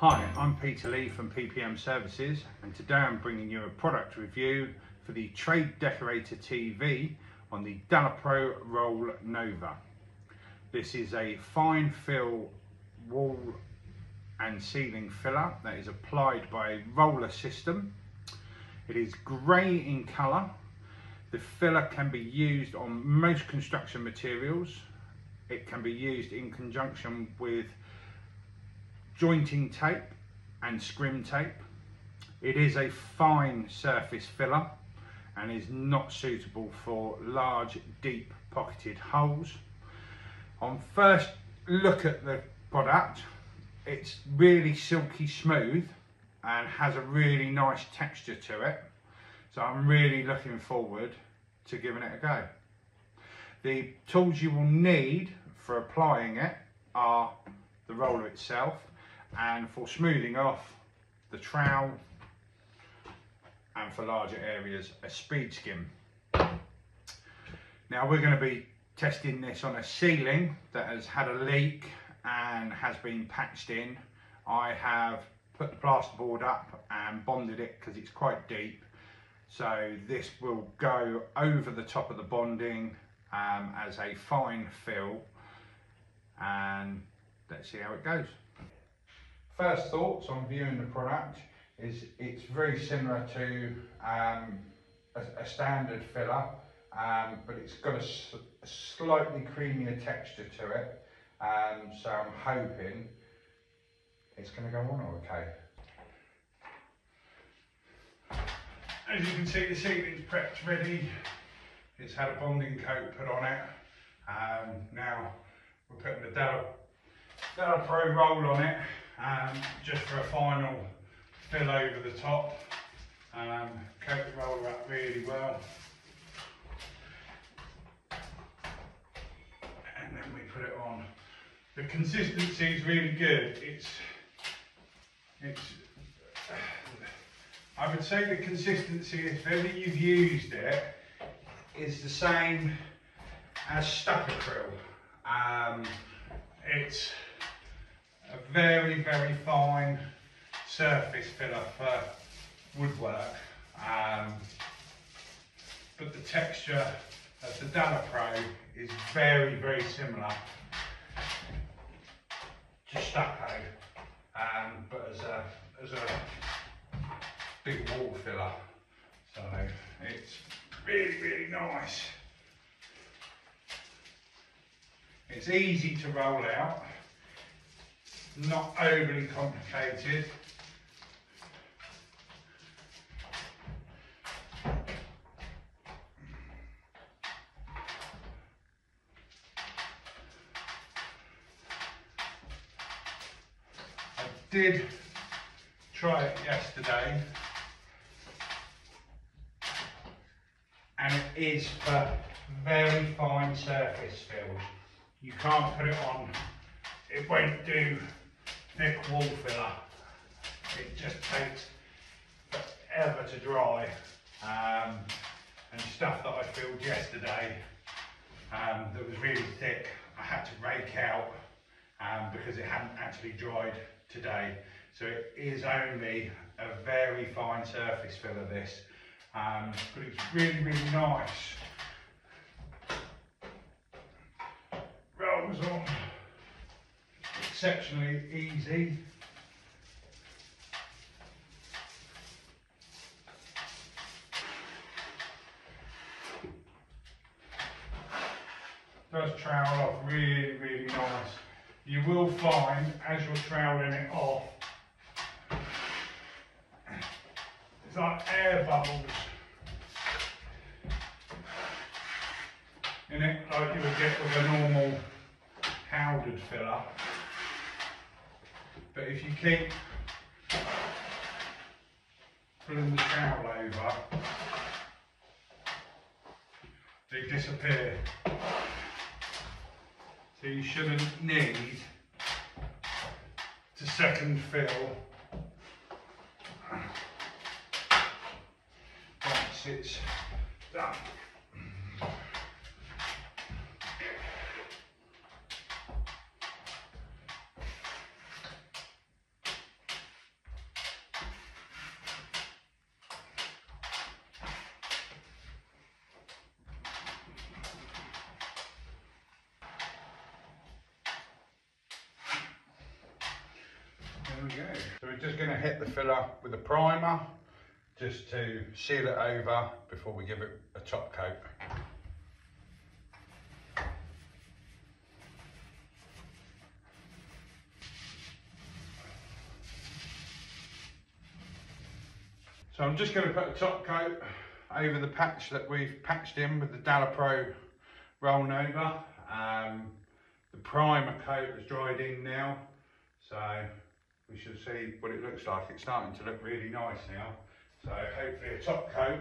Hi, I'm Peter Lee from PPM Services, and today I'm bringing you a product review for the Trade Decorator TV on the Dalapro Roll Nova. This is a fine fill wall and ceiling filler that is applied by a roller system. It is grey in colour. The filler can be used on most construction materials. It can be used in conjunction with jointing tape and scrim tape. It is a fine surface filler and is not suitable for large, deep pocketed holes. On first look at the product, it's really silky smooth and has a really nice texture to it. So I'm really looking forward to giving it a go. The tools you will need for applying it are the roller itself, and for smoothing off, the trowel, and for larger areas, a speed skim. Now we're going to be testing this on a ceiling that has had a leak and has been patched in. I have put the plasterboard up and bonded it because it's quite deep. So this will go over the top of the bonding as a fine fill, and let's see how it goes. First thoughts on viewing the product is it's very similar to a standard filler, but it's got a slightly creamier texture to it, so I'm hoping it's going to go on okay. As you can see, the ceiling's prepped ready. It's had a bonding coat put on it. Now we're putting the Dalapro roll on it, just for a final fill over the top. Coat the roller up really well, and then we put it on. The consistency is really good. I would say the consistency, if ever you've used it, is the same as stuck acryl. It's a very, very fine surface filler for woodwork, but the texture of the Dalapro is very, very similar to stucco, but as a big wall filler. So it's really, really nice. It's easy to roll out, not overly complicated. I did try it yesterday, and it is for very fine surface fills. You can't put it on, it won't do thick wall filler. It just takes forever to dry, and stuff that I filled yesterday that was really thick, I had to rake out because it hadn't actually dried today. So it is only a very fine surface filler, this, but it's really, really nice. Rolls on exceptionally easy. Does trowel off really, really nice. You will find as you're troweling it off, it's like air bubbles in it, like you would get with a normal powdered filler. But if you keep pulling the trowel over, they disappear. So you shouldn't need to second fill once it's done. just going to hit the filler with a primer just to seal it over before we give it a top coat. So I'm just going to put a top coat over the patch that we've patched in with the Dalapro Roll Nova. The primer coat has dried in now, so we should see what it looks like. It's starting to look really nice now. So hopefully a top coat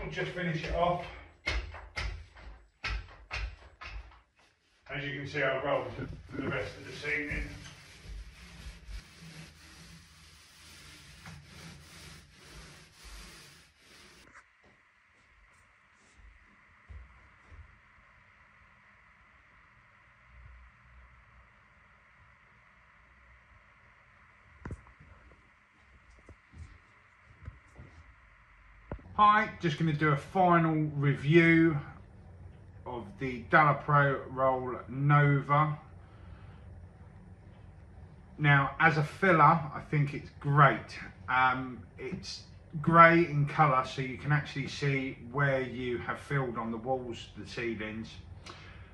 will just finish it off. As you can see, I've rolled for the rest of the ceiling. Hi, just going to do a final review of the Dalapro Roll Nova. Now, as a filler, I think it's great. It's grey in colour, so you can actually see where you have filled on the walls, the ceilings.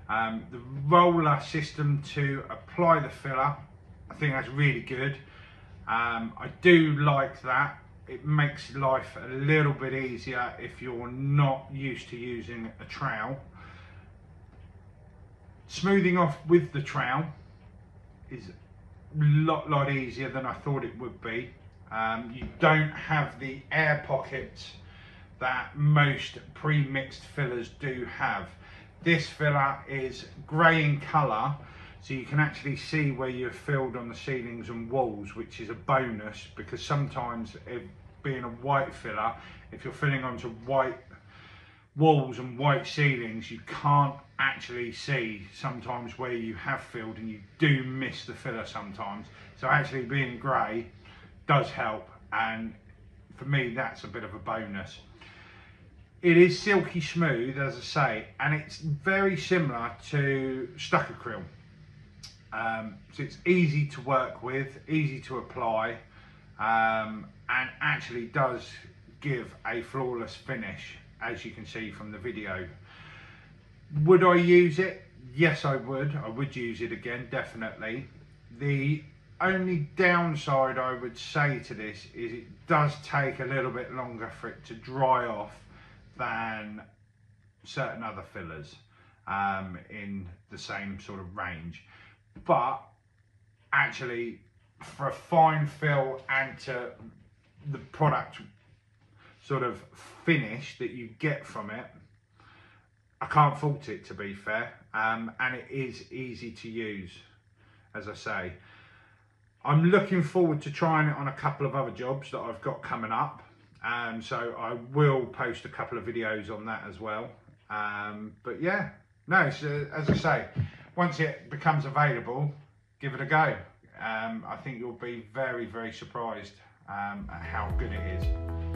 The roller system to apply the filler, I think that's really good. I do like that. It makes life a little bit easier if you're not used to using a trowel. Smoothing off with the trowel is a lot easier than I thought it would be. You don't have the air pockets that most pre-mixed fillers do have. This filler is grey in colour, so you can actually see where you've filled on the ceilings and walls, which is a bonus, because sometimes being a white filler, if you're filling onto white walls and white ceilings, you can't actually see sometimes where you have filled, and you do miss the filler sometimes. So actually being grey does help, and for me that's a bit of a bonus. It is silky smooth, as I say, and it's very similar to stuck acrylic. So it's easy to work with, easy to apply, and actually does give a flawless finish, as you can see from the video. Would I use it? Yes, I would. I would use it again, definitely. The only downside I would say to this is it does take a little bit longer for it to dry off than certain other fillers in the same sort of range. But actually, for a fine fill and to the product sort of finish that you get from it, I can't fault it, to be fair, and it is easy to use, as I say. I'm looking forward to trying it on a couple of other jobs that I've got coming up, so I will post a couple of videos on that as well. But yeah, no, so as I say, once it becomes available, give it a go. I think you'll be very surprised at how good it is.